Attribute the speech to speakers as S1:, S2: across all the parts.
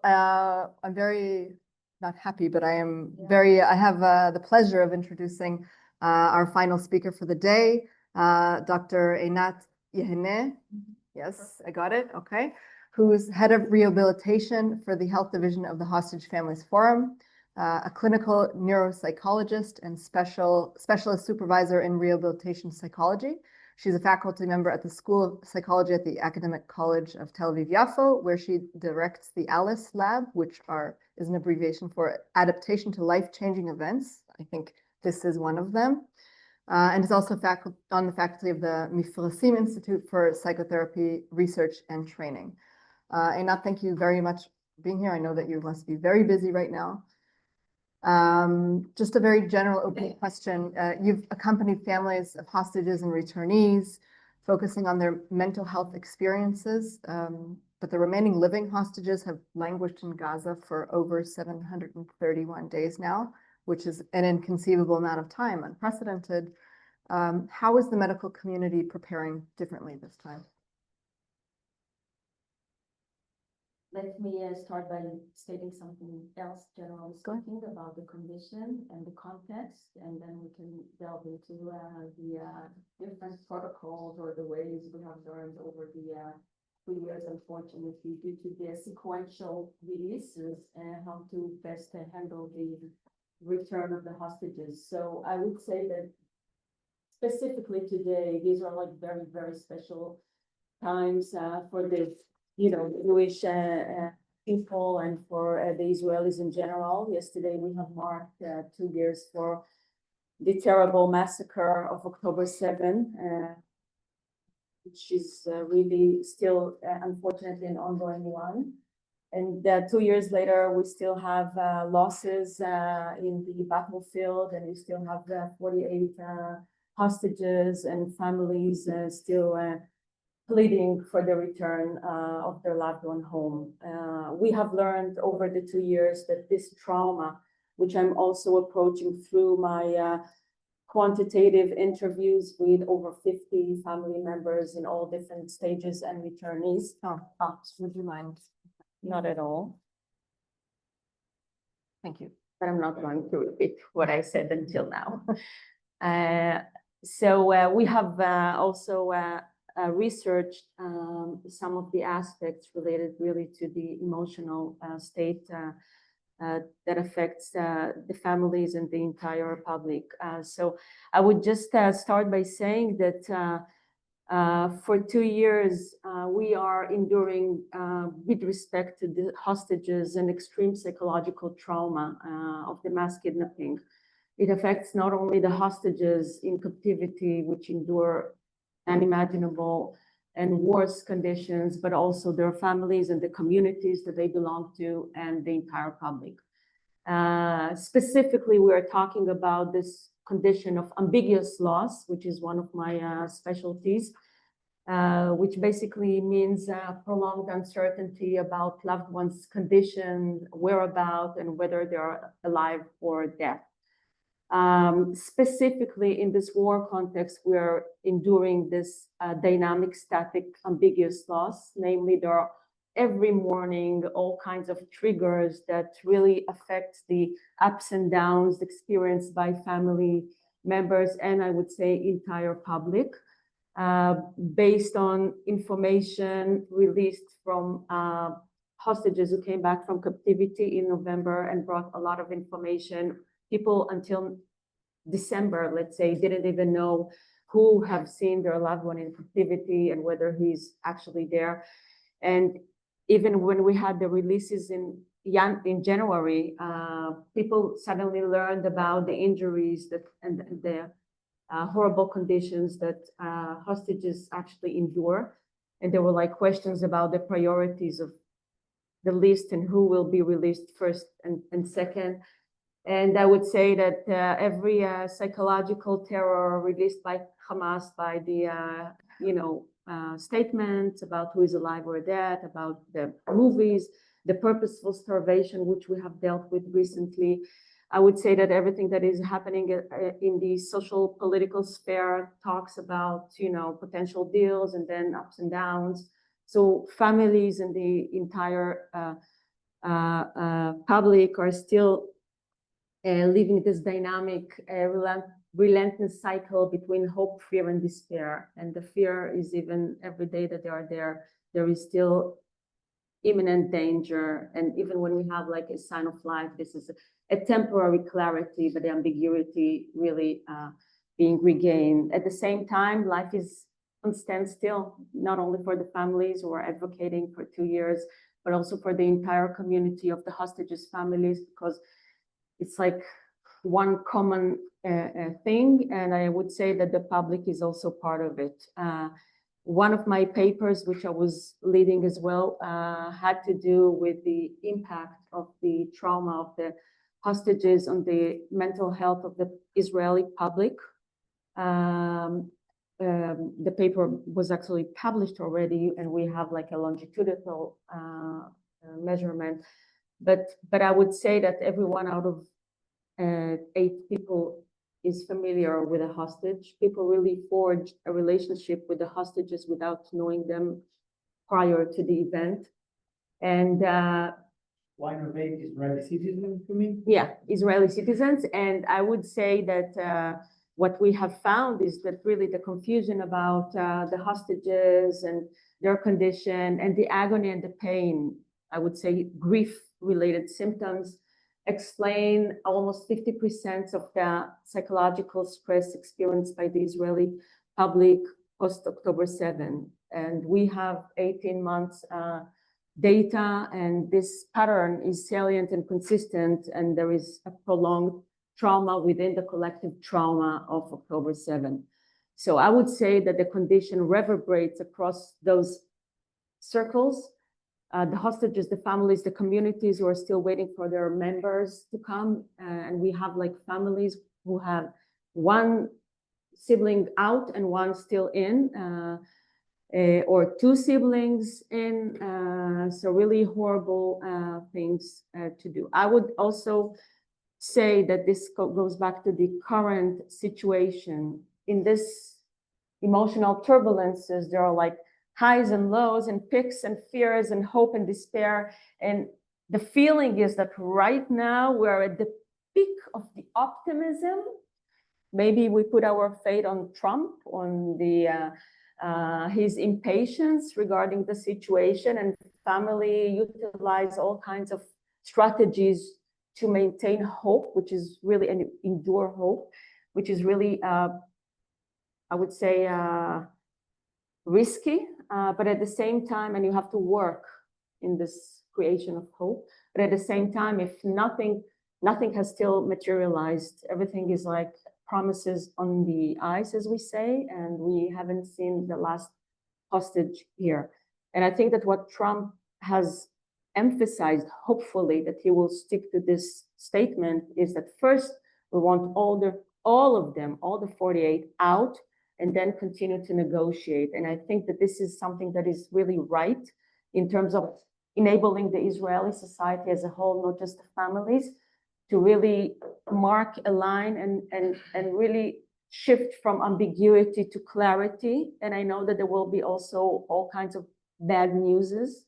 S1: I'm very not happy, but I have the pleasure of introducing our final speaker for the day, Dr. Einat Yehene. Yes, I got it. Okay. Who's head of rehabilitation for the Health Division of the Hostage Families Forum, a clinical neuropsychologist and specialist supervisor in rehabilitation psychology. She's a faculty member at the School of Psychology at the Academic College of Tel Aviv-Yafo, where she directs the ALICE lab, which is an abbreviation for Adaptation to Life-Changing Events. I think this is one of them. And is also on the faculty of the Mifrasim Institute for Psychotherapy Research and Training. Einat, thank you very much for being here. I know that you must be very busy right now. Just a very general opening question. You've accompanied families of hostages and returnees, focusing on their mental health experiences, but the remaining living hostages have languished in Gaza for over 731 days now, which is an inconceivable amount of time, unprecedented. How is the medical community preparing differently this time?
S2: Let me start by stating something else, generally speaking, about the condition and the context, and then we can delve into the different protocols or the ways we have learned over the 2 years, unfortunately, due to the sequential releases and how to best handle the return of the hostages. So I would say that specifically today, these are like very, very special times for the Jewish people and for the Israelis in general. Yesterday, we have marked 2 years for the terrible massacre of October 7, which is really still, unfortunately, an ongoing one. And 2 years later, we still have losses in the battlefield, and we still have 48 hostages and families still pleading for the return of their loved one home. We have learned over the 2 years that this trauma, which I'm also approaching through my quantitative interviews with over 50 family members in all different stages and returnees.
S1: Would you mind?
S2: Not at all.
S1: Thank you.
S2: But I'm not going to repeat what I said until now. So we have also researched some of the aspects related really to the emotional state that affects the families and the entire public. So I would just start by saying that for 2 years, we are enduring, with respect to the hostages, an extreme psychological trauma of the mass kidnapping. It affects not only the hostages in captivity, which endure unimaginable and worse conditions, but also their families and the communities that they belong to and the entire public. Specifically, we are talking about this condition of ambiguous loss, which is one of my specialties, which basically means prolonged uncertainty about loved ones' condition, whereabouts, and whether they are alive or dead. Specifically in this war context, we are enduring this dynamic, static, ambiguous loss. Namely, there are every morning all kinds of triggers that really affect the ups and downs experienced by family members and I would say entire public, based on information released from hostages who came back from captivity in November and brought a lot of information. People until December, let's say, didn't even know who have seen their loved one in captivity and whether he's actually there. And even when we had the releases in January, people suddenly learned about the injuries and the horrible conditions that hostages actually endure. And there were like questions about the priorities of the list and who will be released first and second. And I would say that every psychological terror released by Hamas, by the statements about who is alive or dead, about the movies, the purposeful starvation, which we have dealt with recently. I would say that everything that is happening in the social political sphere talks about, potential deals and then ups and downs.
S3: So families and the entire public are still living this dynamic, relentless cycle between hope, fear, and despair. And the fear is even every day that they are there, there is still imminent danger. And even when we have like a sign of life, this is a temporary clarity, but the ambiguity really being regained. At the same time, life is on standstill, not only for the families who are advocating for 2 years, but also for the entire community of the hostages' families, because it's like one common thing. And I would say that the public is also part of it. One of my papers, which I was leading as well, had to do with the impact of the trauma of the hostages on the mental health of the Israeli public. The paper was actually published already, and we have like a longitudinal measurement. But I would say that every one out of 8 people is familiar with a hostage. People really forge a relationship with the hostages without knowing them prior to the event. And
S4: 1 of 8 Israeli citizens, you mean?
S3: yeah, Israeli citizens. And I would say that what we have found is that really the confusion about the hostages and their condition and the agony and the pain, I would say grief-related symptoms, explain almost 50% of the psychological stress experienced by the Israeli public post-October 7. And we have 18 months data, and this pattern is salient and consistent, and there is a prolonged trauma within the collective trauma of October 7. So I would say that the condition reverberates across those circles. The hostages, the families, the communities who are still waiting for their members to come. And we have like families who have one sibling out and one still in, or 2 siblings in. So really horrible things to do. I would also say that this goes back to the current situation. In this emotional turbulences, there are like highs and lows and peaks and fears and hope and despair. And the feeling is that right now we're at the peak of the optimism. Maybe we put our fate on Trump, on the his impatience regarding the situation, and family utilize all kinds of strategies to maintain hope, which is really an endure hope, which is really, I would say, risky, but at the same time, and you have to work in this creation of hope. But at the same time, if nothing has still materialized, everything is like promises on the ice, as we say, and we haven't seen the last hostage here. And I think that what Trump has emphasized, hopefully, that he will stick to this statement, is that first we want all of them, all the 48 out, and then continue to negotiate. And I think that this is something that is really right in terms of enabling the Israeli society as a whole, not just the families, to really mark a line and really shift from ambiguity to clarity. And I know that there will be also all kinds of bad newses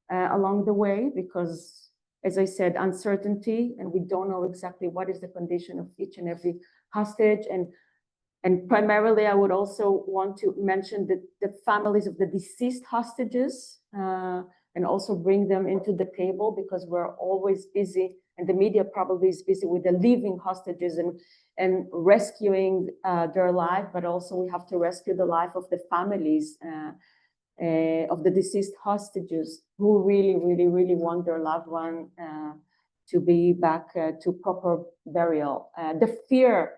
S3: along the way, because, as I said, uncertainty, and we don't know exactly what is the condition of each and every hostage. And primarily, I would also want to mention the families of the deceased hostages, and also bring them into the table, because we're always busy, and the media probably is busy with the living hostages and rescuing their life, but also we have to rescue the life of the families of the deceased hostages who really, really, really want their loved one to be back to proper burial. The fear,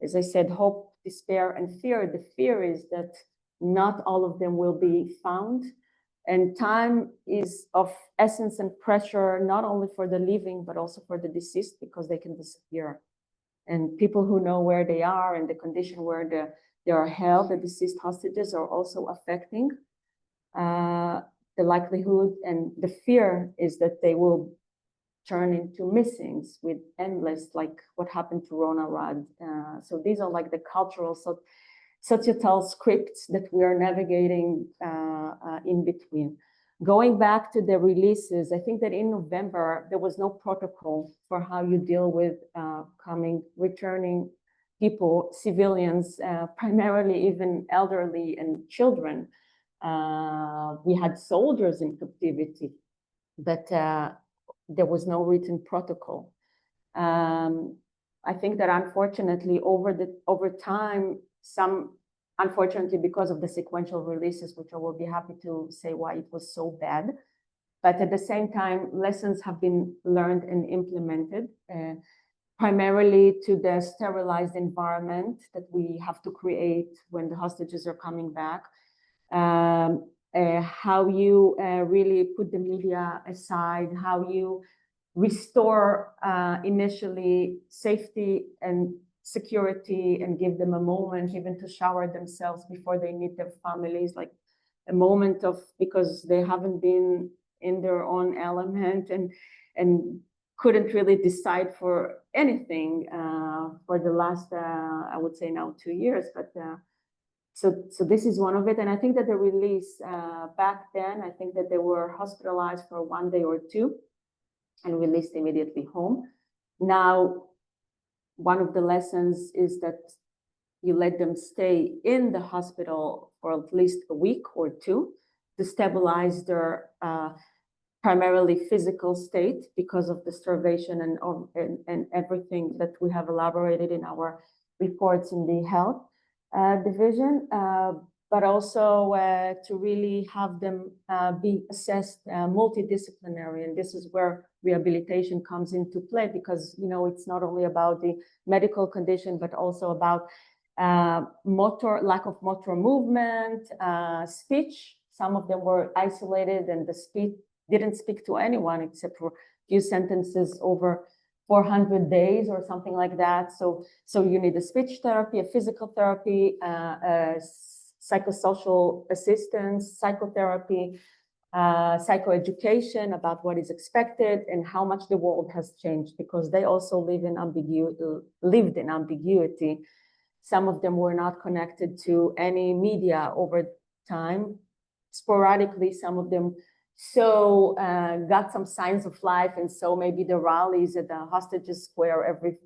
S3: as I said, hope, despair, and fear. The fear is that not all of them will be found. And time is of essence and pressure, not only for the living, but also for the deceased, because they can disappear. And people who know where they are and the condition where they are held, the deceased hostages, are also affecting the likelihood, and the fear is that they will turn into missings with endless, like what happened to Rona Rad. So these are like the cultural. So societal scripts that we are navigating in between. Going back to the releases, I think that in November, there was no protocol for how you deal with returning people, civilians, primarily even elderly and children. We had soldiers in captivity, but there was no written protocol. I think that unfortunately over time, unfortunately, because of the sequential releases, which I will be happy to say why it was so bad. But at the same time, lessons have been learned and implemented, primarily to the sterilized environment that we have to create when the hostages are coming back. How you really put the media aside, how you restore initially safety and security and give them a moment even to shower themselves before they meet their families, like a moment of, because they haven't been in their own element and couldn't really decide for anything for the last, I would say now 2 years. But so this is one of it. And I think that the release back then, I think that they were hospitalized for 1 day or 2 and released immediately home. Now, one of the lessons is that you let them stay in the hospital for at least a week or 2 to stabilize their primarily physical state because of the starvation and everything that we have elaborated in our reports in the health division, but also to really have them be assessed multidisciplinary. And this is where rehabilitation comes into play, because, you know, it's not only about the medical condition, but also about lack of motor movement, speech. Some of them were isolated and the speech didn't speak to anyone except for a few sentences over 400 days or something like that. So you need a speech therapy, a physical therapy, psychosocial assistance, psychotherapy, psychoeducation about what is expected and how much the world has changed, because they also lived in ambiguity. Some of them were not connected to any media over time. Sporadically, some of them got some signs of life, and so maybe the rallies at the hostages square every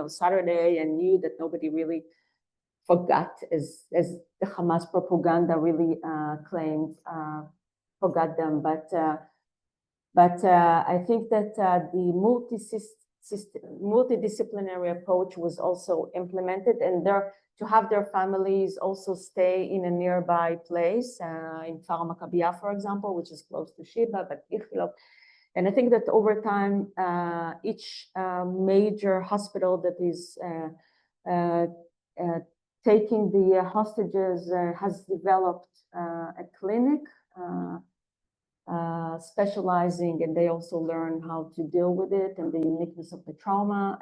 S3: Saturday, and knew that nobody really forgot, as the Hamas propaganda really claimed, forgot them. But I think that the multidisciplinary approach was also implemented, and to have their families also stay in a nearby place, in Kfar Maccabiah, for example, which is close to Sheba, but Ichilov. And I think that over time, each major hospital that is taking the hostages has developed a clinic specializing, and they also learn how to deal with it and the uniqueness of the trauma,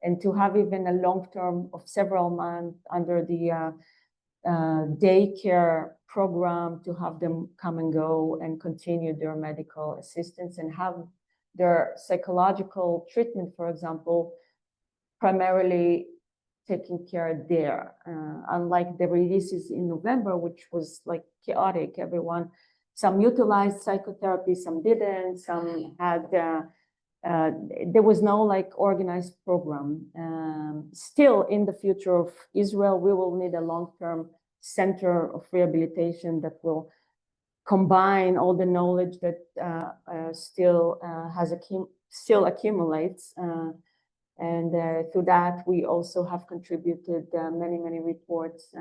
S3: and to have even a long term of several months under the daycare program, to have them come and go and continue their medical assistance and have their psychological treatment, for example, primarily taking care there. Unlike the releases in November, which was like chaotic, some utilized psychotherapy, some didn't, some had, there was no like organized program. Still in the future of Israel, we will need a long-term center of rehabilitation that will combine all the knowledge that still accumulates. And through that, we also have contributed many reports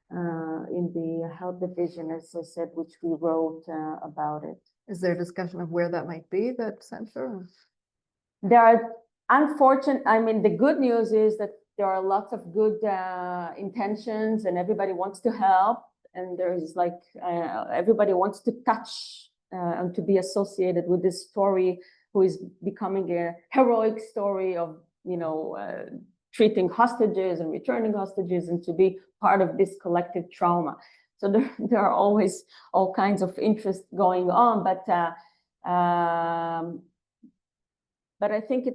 S3: in the health division, as I said, which we wrote about it.
S1: Is there a discussion of where that might be, that center?
S3: There are the good news is that there are lots of good intentions and everybody wants to help. And there's like, everybody wants to touch and to be associated with this story, who is becoming a heroic story of, treating hostages and returning hostages, and to be part of this collective trauma. So there are always all kinds of interest going on, but I think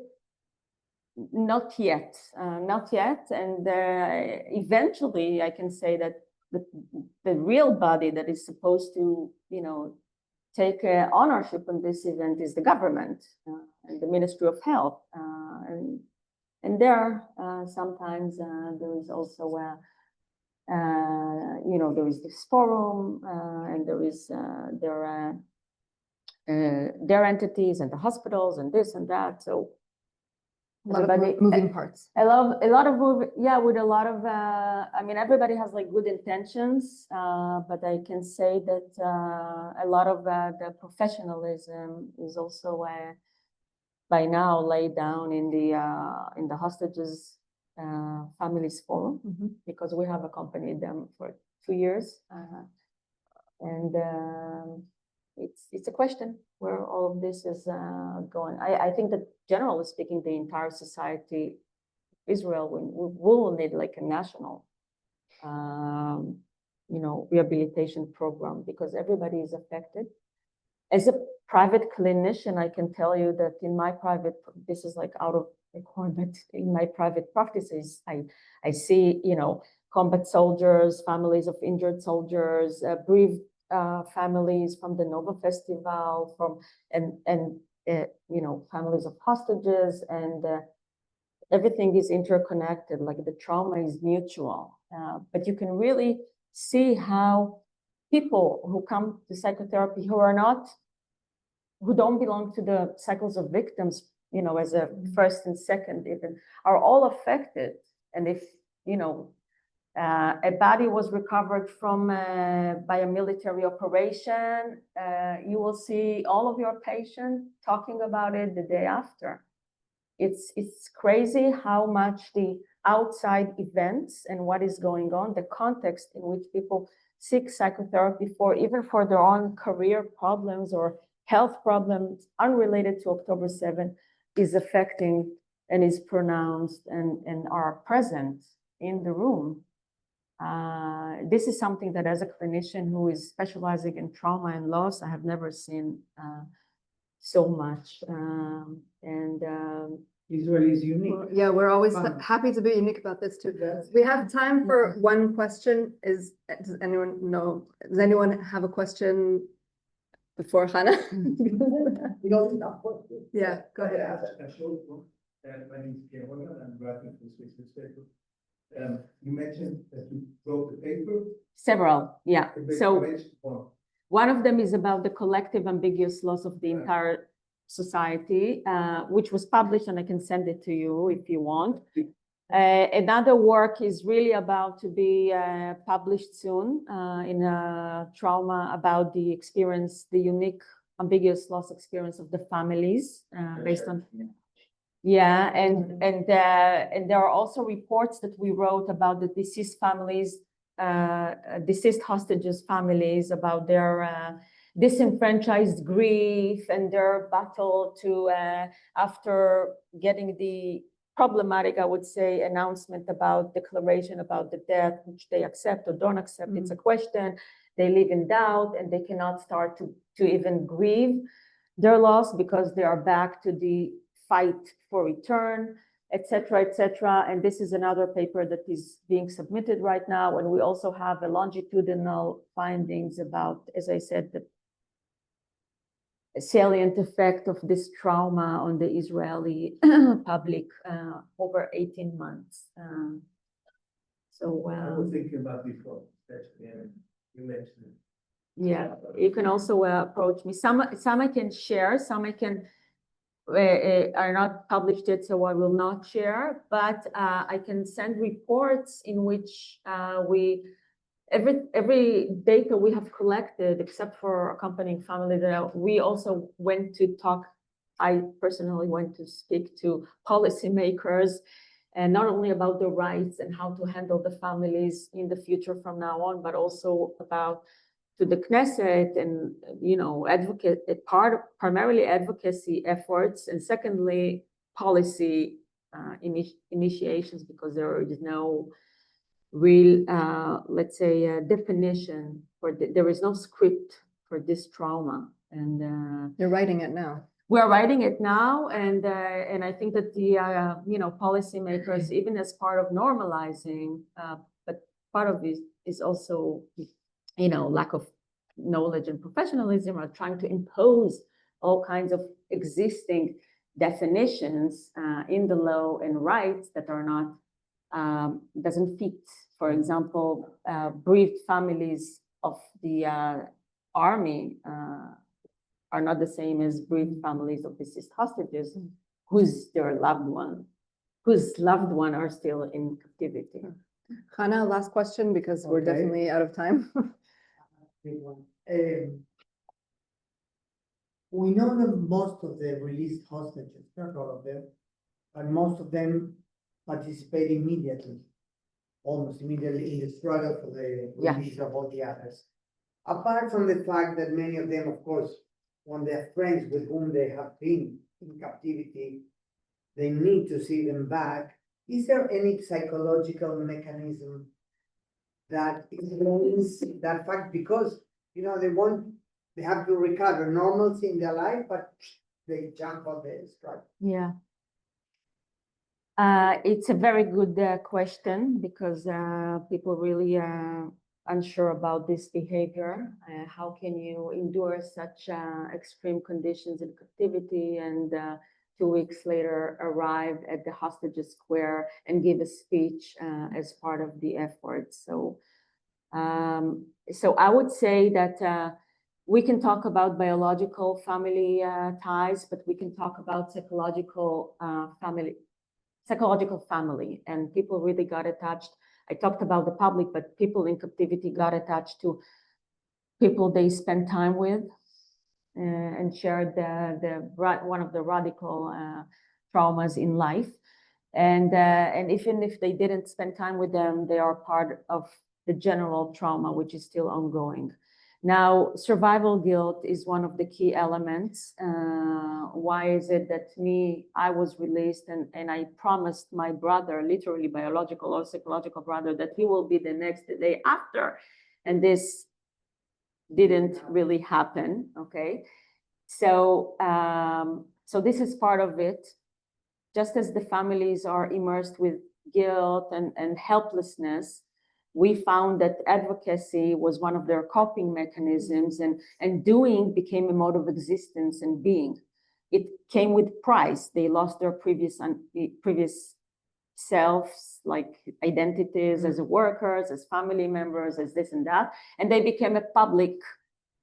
S3: Not yet, not yet. And eventually I can say that the real body that is supposed to, take ownership on this event is the government and the Ministry of Health. And there, sometimes there is also there is this forum, and there is their entities and the hospitals and this and that. So
S1: A lot of moving parts.
S3: a lot of with a lot of everybody has like good intentions, but I can say that a lot of the professionalism is also by now laid down in the hostages families forum, because we have accompanied them for 2 years, and it's a question where all of this is going. I think that generally speaking, the entire society, Israel, will need like a national, rehabilitation program, because everybody is affected. As a private clinician, I can tell you that in my private, this is like out of the core, but in my private practices, I see, combat soldiers, families of injured soldiers, bereaved families from the Nova Festival, families of hostages, and everything is interconnected. Like the trauma is mutual, but you can really see how people who come to psychotherapy who don't belong to the cycles of victims, as a first and second even, are all affected. And if a body was recovered from by a military operation, you will see all of your patients talking about it the day after. It's crazy how much the outside events and what is going on, the context in which people seek psychotherapy even for their own career problems or health problems unrelated to October 7, is affecting and is pronounced and are present in the room. This is something that, as a clinician who is specializing in trauma and loss, I have never seen so much.
S4: Israel is unique.
S1: Well, yeah, we're always happy to be unique about this too. We have time for one question. Does anyone have a question before Hannah? Yeah, go ahead.
S5: My name is Pierre Hoyer, I'm working for Swiss newspaper. You mentioned that you wrote the paper.
S3: Several, yeah. So one of them is about the collective ambiguous loss of the entire society, which was published, and I can send it to you if you want. Another work is really about to be published soon in trauma, about the experience, the unique ambiguous loss experience of the families based on. Yeah, and there are also reports that we wrote about the deceased families, deceased hostages families, about their disenfranchised grief and their battle to, after getting the problematic, I would say, announcement about declaration about the death, which they accept or don't accept. It's a question. They live in doubt, and they cannot start to even grieve their loss because they are back to the fight for return, etc., etc. And this is another paper that is being submitted right now. And we also have a longitudinal findings about, as I said, the salient effect of this trauma on the Israeli public over 18 months.
S5: I was thinking about before, especially, you mentioned it.
S3: Yeah, you can also approach me. Some I can share, some I can are not published yet, so I will not share. But I can send reports in which every data we have collected, except for accompanying family, that we also went to talk. I personally went to speak to policymakers, and not only about the rights and how to handle the families in the future from now on, but also about to the Knesset and, primarily advocacy efforts, and secondly, policy initiations, because there is no real, let's say, definition for there is no script for this trauma. And
S1: you're writing it now.
S3: We're writing it now, and I think that the policymakers, even as part of normalizing, but part of it is also lack of knowledge and professionalism, are trying to impose all kinds of existing definitions in the law and rights that are not doesn't fit. For example, bereaved families of the army are not the same as bereaved families of deceased hostages whose loved one are still in captivity.
S1: Hannah, last question, because we're
S4: Okay.
S1: definitely out of time.
S4: Big one. We know that most of the released hostages, not all of them, but most of them participate immediately, almost immediately in the struggle for the
S3: Yeah.
S4: release of all the others. Apart from the fact that many of them, of course, when they're friends with whom they have been in captivity, they need to see them back. Is there any psychological mechanism that explains that fact? Because, they have to recover normalcy in their life, but they jump on the strike.
S3: Yeah. It's a very good question, because people really are unsure about this behavior. How can you endure such extreme conditions in captivity and 2 weeks later arrive at the hostages square and give a speech as part of the effort? So I would say that we can talk about biological family ties, but we can talk about psychological family, and people really got attached. I talked about the public, but people in captivity got attached to people they spent time with and shared one of the radical traumas in life. And even if they didn't spend time with them, they are part of the general trauma, which is still ongoing. Now, survival guilt is one of the key elements. Why is it that I was released and I promised my brother, literally biological or psychological brother, that he will be the next day after, and this didn't really happen, okay? So this is part of it. Just as the families are immersed with guilt and helplessness, we found that advocacy was one of their coping mechanisms, and doing became a mode of existence and being. It came with price. They lost their previous selves, like identities as workers, as family members, as this and that, and they became a public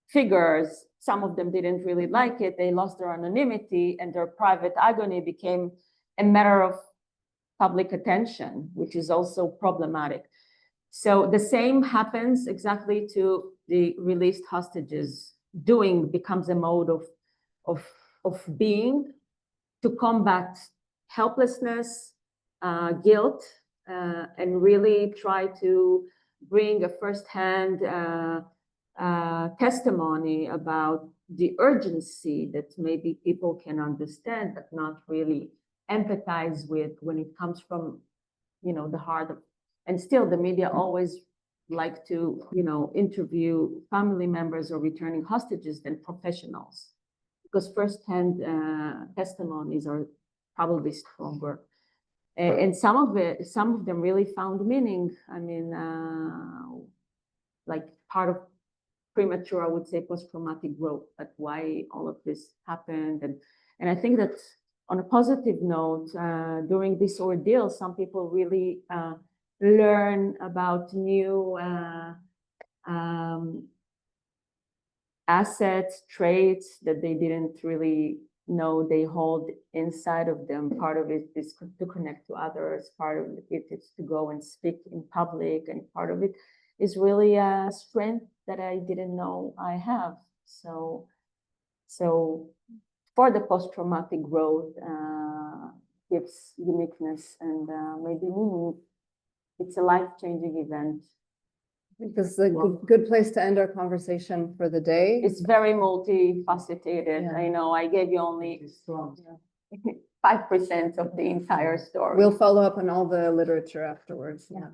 S3: figures. Some of them didn't really like it. They lost their anonymity, and their private agony became a matter of public attention, which is also problematic. So the same happens exactly to the released hostages. Doing becomes a mode of being to combat helplessness, guilt, and really try to bring a firsthand testimony about the urgency that maybe people can understand, but not really empathize with when it comes from, the heart of. And still, the media always like to, interview family members or returning hostages than professionals, because firsthand testimonies are probably stronger. And some of them really found meaning. I mean, like part of premature, I would say, post-traumatic growth, but why all of this happened. And I think that on a positive note, during this ordeal, some people really learn about new assets, traits that they didn't really know they hold inside of them. Part of it is to connect to others. Part of it is to go and speak in public. And part of it is really a strength that I didn't know I have. So for the post-traumatic growth gives uniqueness and maybe meaning. It's a life-changing event.
S1: I think this is a good place to end our conversation for the day.
S3: It's very multifaceted.
S1: Yeah.
S3: I know I gave you only
S4: It's strong.
S3: 5% of the entire story.
S1: We'll follow up on all the literature afterwards.
S3: Yeah.